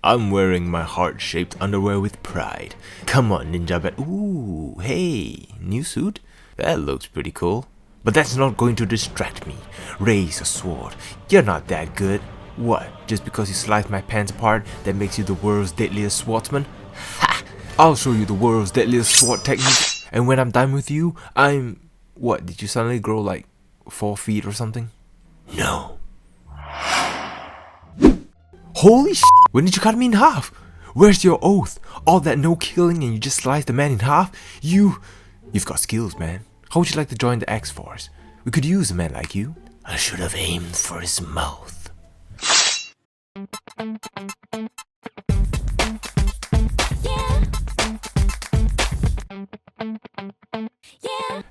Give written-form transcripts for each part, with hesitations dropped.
I'm wearing my heart-shaped underwear with pride. Come on, Ninja Bat. Ooh, hey, new suit? That looks pretty cool. But that's not going to distract me. Raise a sword. You're not that good. What, just because you sliced my pants apart, that makes you the world's deadliest swordsman? Ha! I'll show you the world's deadliest sword technique. And when I'm done with you, What, did you suddenly grow like 4 feet or something? No. Holy sh**! When did you cut me in half? Where's your oath? All that no killing and you just sliced the man in half? You've got skills, man. How would you like to join the X-Force? We could use a man like you. I should have aimed for his mouth.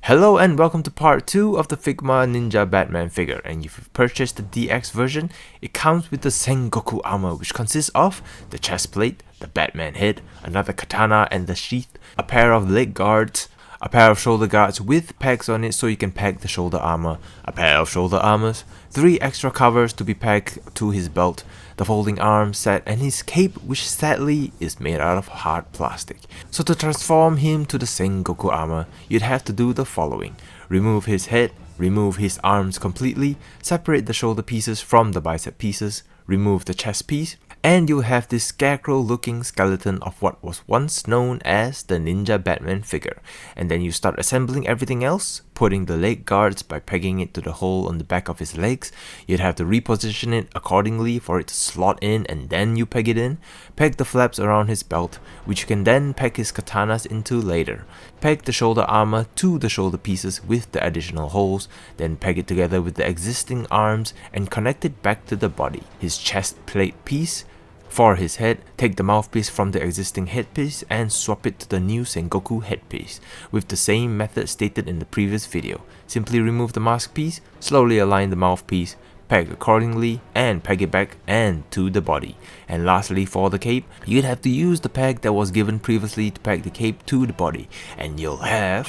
Hello and welcome to part 2 of the Figma Ninja Batman figure, and if you've purchased the DX version, it comes with the Sengoku Armor, which consists of the chest plate, the Batman head, another katana and the sheath, a pair of leg guards, a pair of shoulder guards with pegs on it so you can peg the shoulder armor, a pair of shoulder armors, 3 extra covers to be pegged to his belt, the folding arm set, and his cape, which sadly is made out of hard plastic. So to transform him to the Sengoku armor, you'd have to do the following: remove his head, remove his arms completely, separate the shoulder pieces from the bicep pieces, remove the chest piece, and you'll have this scarecrow looking skeleton of what was once known as the Ninja Batman figure. And then you start assembling everything else, putting the leg guards by pegging it to the hole on the back of his legs. You'd have to reposition it accordingly for it to slot in, and then you peg it in. Peg the flaps around his belt, which you can then peg his katanas into later. Peg the shoulder armor to the shoulder pieces with the additional holes, then peg it together with the existing arms and connect it back to the body. His chest plate piece. For his head, take the mouthpiece from the existing headpiece and swap it to the new Sengoku headpiece, with the same method stated in the previous video. Simply remove the mask piece, slowly align the mouthpiece, peg accordingly, and peg it back and to the body. And lastly, for the cape, you'd have to use the peg that was given previously to peg the cape to the body, and you'll have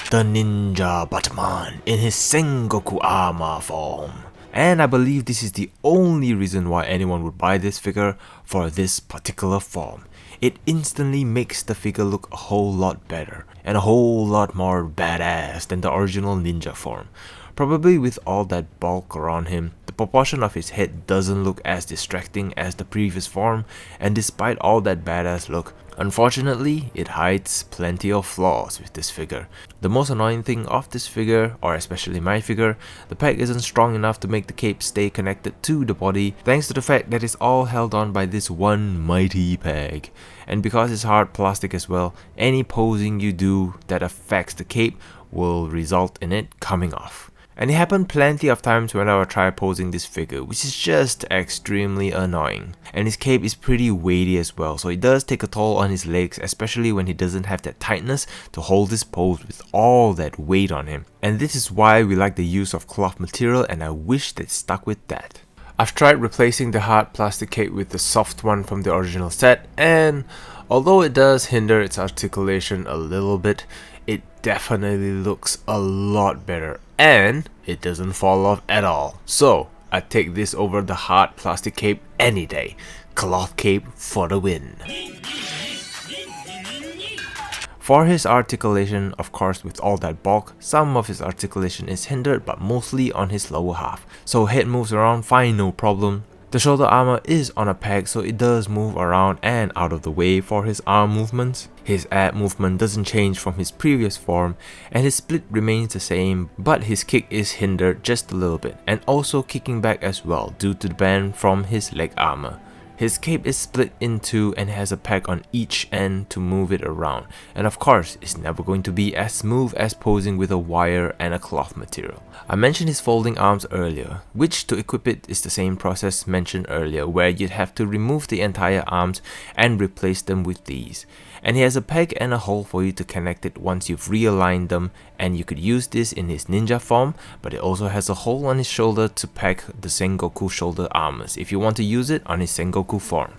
the Ninja Batman in his Sengoku Armor Form. And I believe this is the only reason why anyone would buy this figure for this particular form. It instantly makes the figure look a whole lot better and a whole lot more badass than the original ninja form. Probably with all that bulk around him, the proportion of his head doesn't look as distracting as the previous form, and despite all that badass look, unfortunately, it hides plenty of flaws with this figure. The most annoying thing of this figure, or especially my figure, the peg isn't strong enough to make the cape stay connected to the body, thanks to the fact that it's all held on by this one mighty peg. And because it's hard plastic as well, any posing you do that affects the cape will result in it coming off. And it happened plenty of times when I would try posing this figure, which is just extremely annoying. And his cape is pretty weighty as well, so it does take a toll on his legs, especially when he doesn't have that tightness to hold this pose with all that weight on him. And this is why we like the use of cloth material, and I wish they'd stuck with that. I've tried replacing the hard plastic cape with the soft one from the original set, and although it does hinder its articulation a little bit, it definitely looks a lot better, and it doesn't fall off at all. So I take this over the hard plastic cape any day. Cloth cape for the win. For his articulation, of course, with all that bulk, some of his articulation is hindered, but mostly on his lower half. So head moves around fine, no problem. The shoulder armor is on a peg, so it does move around and out of the way for his arm movements. His ab movement doesn't change from his previous form, and his split remains the same, but his kick is hindered just a little bit, and also kicking back as well due to the band from his leg armor. His cape is split in two and has a peg on each end to move it around, and of course it's never going to be as smooth as posing with a wire and a cloth material. I mentioned his folding arms earlier, which to equip it is the same process mentioned earlier, where you'd have to remove the entire arms and replace them with these. And he has a peg and a hole for you to connect it once you've realigned them, and you could use this in his ninja form, but it also has a hole on his shoulder to peg the Sengoku shoulder armors if you want to use it on his Sengoku form.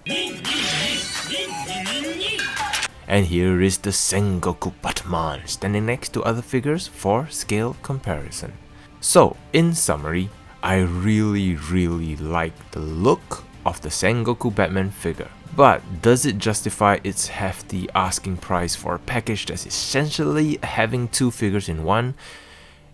And here is the Sengoku Batman standing next to other figures for scale comparison. So, in summary, I really like the look of the Sengoku Batman figure. But does it justify its hefty asking price for a package that's essentially having two figures in one?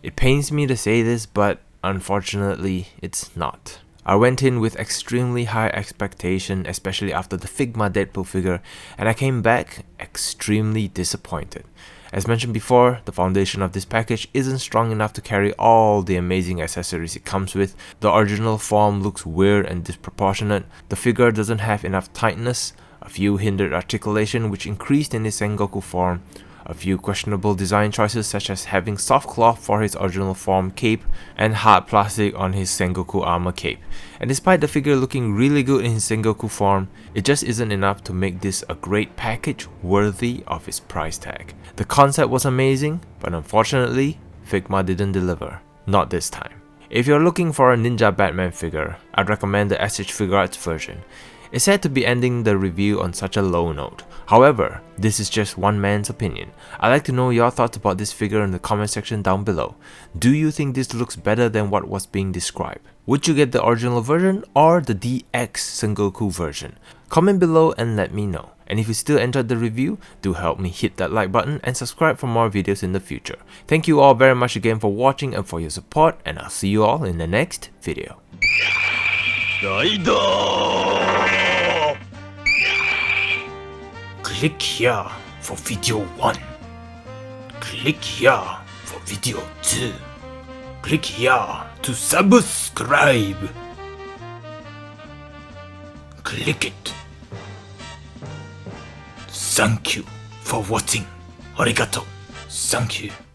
It pains me to say this, but unfortunately it's not. I went in with extremely high expectation, especially after the Figma Deadpool figure, and I came back extremely disappointed. As mentioned before, the foundation of this package isn't strong enough to carry all the amazing accessories it comes with. The original form looks weird and disproportionate, the figure doesn't have enough tightness, a few hindered articulation which increased in his Sengoku form, a few questionable design choices such as having soft cloth for his original form cape and hard plastic on his Sengoku armor cape. And despite the figure looking really good in his Sengoku form, it just isn't enough to make this a great package worthy of its price tag. The concept was amazing, but unfortunately, Figma didn't deliver. Not this time. If you're looking for a Ninja Batman figure, I'd recommend the SH Figuarts version. It's sad to be ending the review on such a low note. However, this is just one man's opinion. I'd like to know your thoughts about this figure in the comment section down below. Do you think this looks better than what was being described? Would you get the original version or the DX Sengoku version? Comment below and let me know. And if you still enjoyed the review, do help me hit that like button and subscribe for more videos in the future. Thank you all very much again for watching and for your support, and I'll see you all in the next video. Click here for video 1. Click here for video 2. Click here to subscribe. Click it. Thank you for watching. Arigato. Thank you.